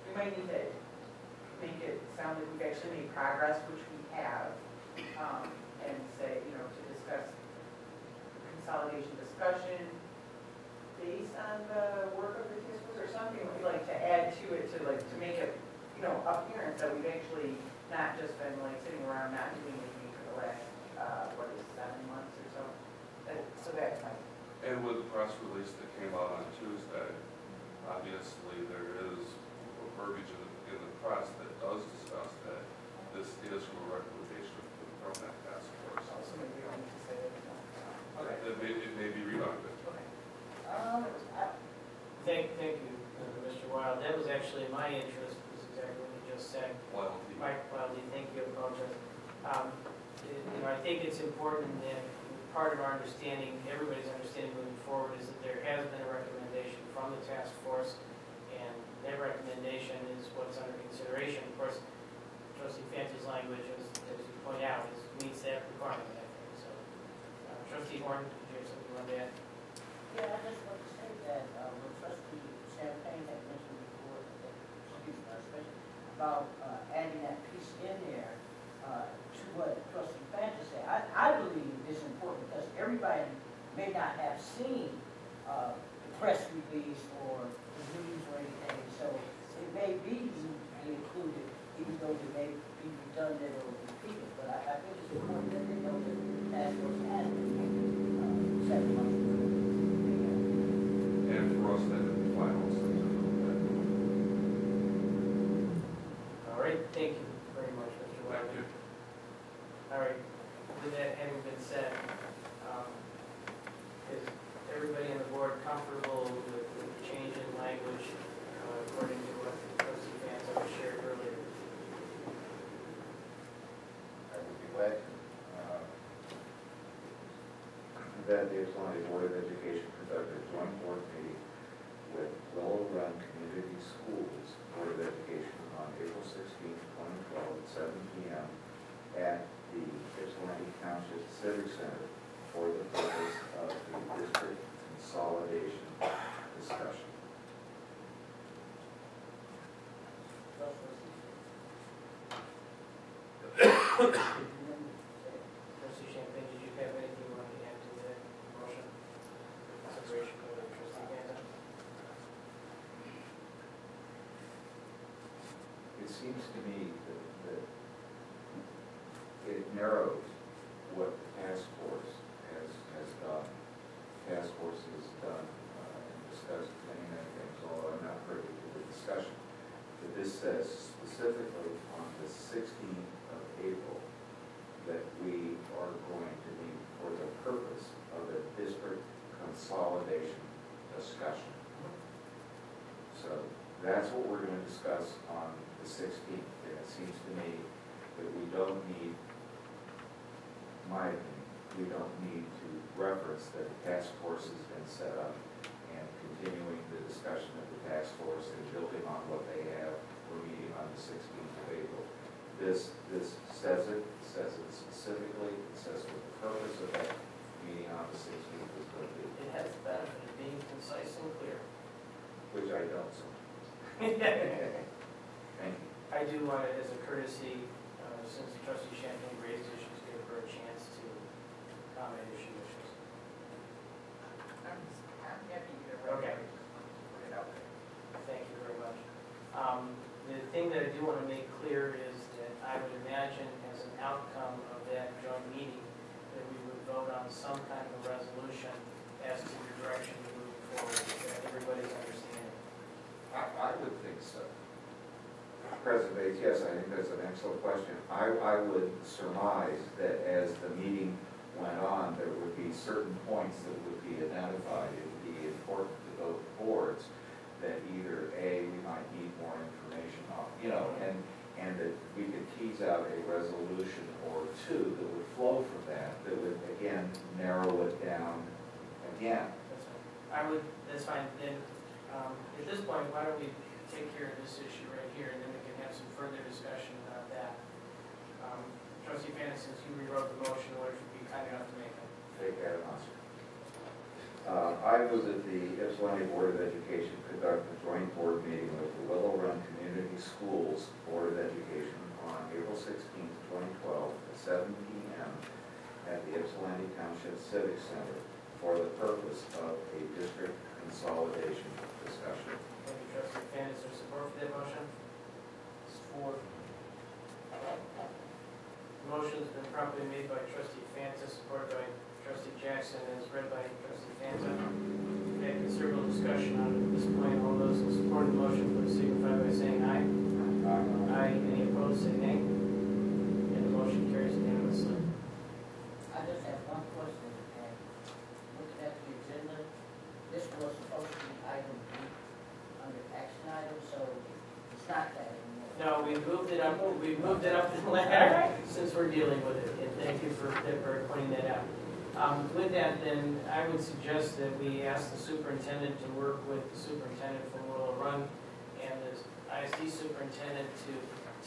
we might need to make it sound like we've actually made progress, which we have, and say, you know, to discuss consolidation discussion based on the work of the task force or something. We'd like to add to it to make it, you know, apparent that we've actually not just been like sitting around not doing anything for the last, 7 months or so. So that's my. And with the press release that came out on Tuesday, obviously there is verbiage in the press that does discuss that this is from a recommendation from that task force. Also, maybe we don't need to say that. Okay. It may be redundant. Okay. Thank you, Mr. Wild. That was actually my interest, was exactly what you just said. Loyalty. Mike Wildy, thank you, I apologize. You know, I think it's important that part of our understanding, everybody's understanding moving forward, is that there has been a recommendation from the task force, and that recommendation is what's under consideration. Of course, Trustee Fanta's language, as you point out, meets that requirement, I think. So, Trustee Horn, did you have something you wanted to add? Yeah, I just want to say that when Trustee Champagne had mentioned before, especially about adding that piece in there to what Trustee Fanta said, I believe it's important because everybody may not have seen the press release or the news or anything, so it may be included, even though it may be redundant or repeated. But I think it's important that they know that that was added 7 months ago. And for us, that is the final section of that. All right, thank you very much, Mr. Wildy. Thank you. All right, with that having been said, is everybody on the board comfortable with the change in language according to what Trustee Fanta shared earlier? I would be glad to. That the Ypsi Board of Education conducted a joint board meeting with Willow Run Community Schools Board of Education on April 16, 2012 at 7 p.m. at the Ypsilanti Township Civic Center for the purpose of the district consolidation discussion. Trustee Champagne, did you have anything you wanted to add to that motion? Consideration of Trustee Fanta? It seems to me that it narrows what the task force has done. Task force has done and discussed many things, although I'm not privy to the discussion. But this says specifically on the 16th of April that we are going to meet for the purpose of a district consolidation discussion. So that's what we're going to discuss on the 16th. And it seems to me that we don't need, in my opinion, we don't need to reference that the task force has been set up and continuing the discussion of the task force and building on what they have. We're meeting on the 16th of April. This says it specifically, it says what the purpose of that meeting on the 16th is going to be. It has the benefit of being concise and clear. Which I don't, so. Thank you. I do want it as a courtesy, since Trustee Champagne raised issues, give her a chance to comment if she wishes. I'm happy either way. Okay. Put it out there. Thank you very much. The thing that I do want to make clear is that I would imagine as an outcome of that joint meeting that we would vote on some kind of a resolution as to the direction we're moving forward, that everybody's understanding. I would think so. President Bates, yes, I think that's an excellent question. I would surmise that as the meeting went on, there would be certain points that would be identified. It would be important to both boards that either A, we might need more information on, and that we could tease out a resolution or two that would flow from that would, again, narrow it down again. That's fine. Then, at this point, why don't we take care of this issue right here, and then we can have some further discussion about that. Trustee Fanta, since you rewrote the motion, what if you'd be kind enough to make it? Take that, Monster. I move that the Ypsilanti Board of Education conduct a joint board meeting with the Willow Run Community Schools Board of Education on April 16th, 2012, at 7 p.m. at the Ypsilanti Township Civic Center for the purpose of a district consolidation discussion. Thank you, trustee Fan. Is there support for that motion? Support. Motion's been properly made by trustee Fanta, supported by trustee Jackson, and is read by trustee Fanta. We had considerable discussion on it at this point. All those in support of the motion, please signify by saying aye. Aye. Any opposed, say nay. And the motion carries unanimously. I just have one question, and looking at the agenda, this was supposed to be item B under action item, so it's not that anymore. No, we moved it up to the ladder since we're dealing with it, and thank you for pointing that out. With that, then, I would suggest that we ask the superintendent to work with the superintendent from Willow Run and the ISD superintendent to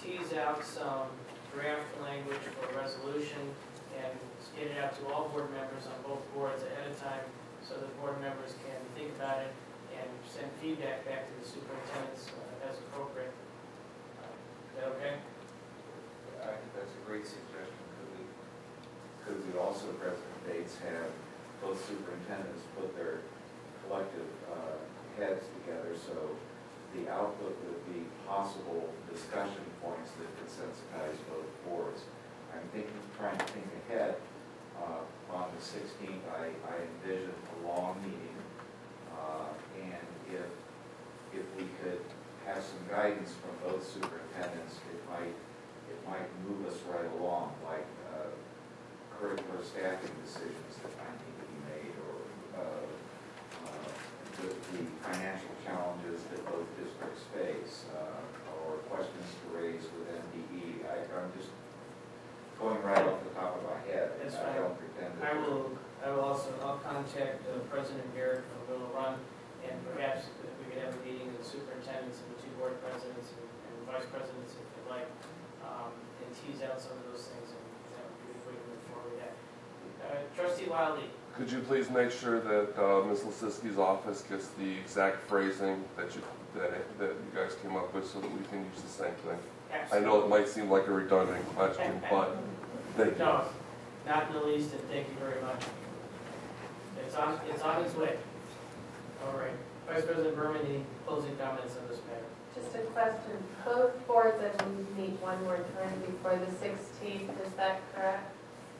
tease out some draft language for resolution and get it out to all board members on both boards ahead of time so that board members can think about it and send feedback back to the superintendents as appropriate. Is that okay? I think that's a great suggestion. Could we also, President Bates, have both superintendents put their collective heads together so the output would be possible discussion points that could sensitize both boards? I'm trying to think ahead. On the 16th, I envision a long meeting, and if we could have some guidance from both superintendents, it might move us right along, like curricular staffing decisions that might need to be made, or the financial challenges that both districts face, or questions to raise with MDE. I'm just going right off the top of my head. That's I fine. don't pretend that. I'll contact President Garrett from Willow Run, and perhaps if we could have a meeting with the superintendents and the two board presidents and vice presidents, if you'd like, and tease out some of those things, and that would be a way to move forward with that. Trustee Wiley. Could you please make sure that Ms. Lisiski's office gets the exact phrasing that you guys came up with so that we can use the same thing? I know it might seem like a redundant question, but thank you. No, not in the least, and thank you very much. It's on its way. All right. Vice President Berman, any closing comments on this matter? Just a question. Both boards, I believe, meet one more time before the 16th. Is that correct?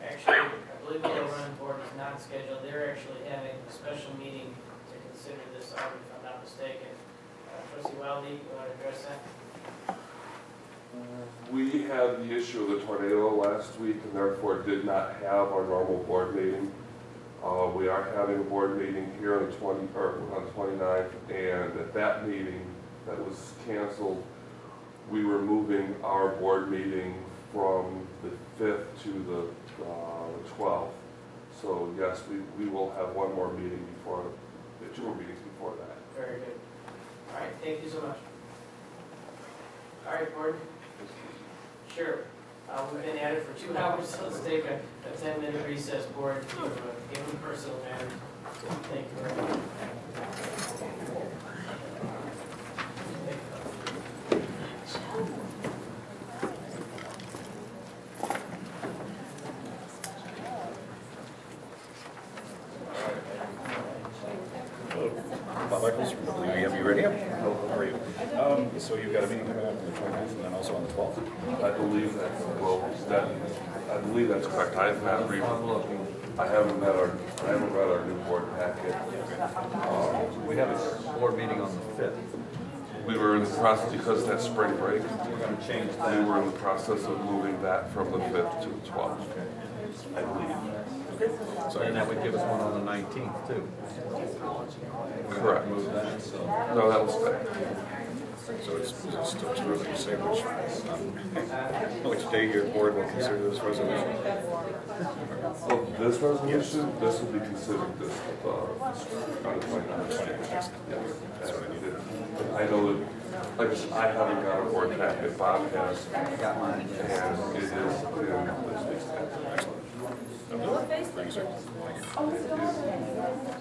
Actually, I believe the Run Board is not scheduled. They're actually having a special meeting to consider this item, if I'm not mistaken. Trustee Wiley, you want to address that? We had the issue of the tornado last week and therefore did not have our normal board meeting. We are having a board meeting here on the 29th, and at that meeting that was canceled, we were moving our board meeting from the 5th to the 12th. So yes, we will have one more meeting before, two more meetings before that. Very good. All right, thank you so much. All right, board. Sure. We've been at it for 2 hours, so let's take a 10-minute recess, board, to handle personal matters. Thank you very much. Bob Eccles from WEMU Radio. How are you? So you've got a meeting coming up on the 29th and then also on the 12th? I believe that's correct. I have not read. I haven't read our new board packet. We have a board meeting on the 5th. We were in the process, because that's spring break, We're going to change we that. were in the process of moving that from the 5th to the 12th, I believe. So and that would give us one on the 19th too. Correct. Move that, so. No, that was fine. So it's still too early to say which day your board will consider this resolution? Well, this resolution, this will be considered this, on the 29th. Yes, that's what I needed. I know that, like I said, I haven't got a board packet, Bob has, Got mine. and it is in this week's packet. Excellent. Thank you, sir. Thank you.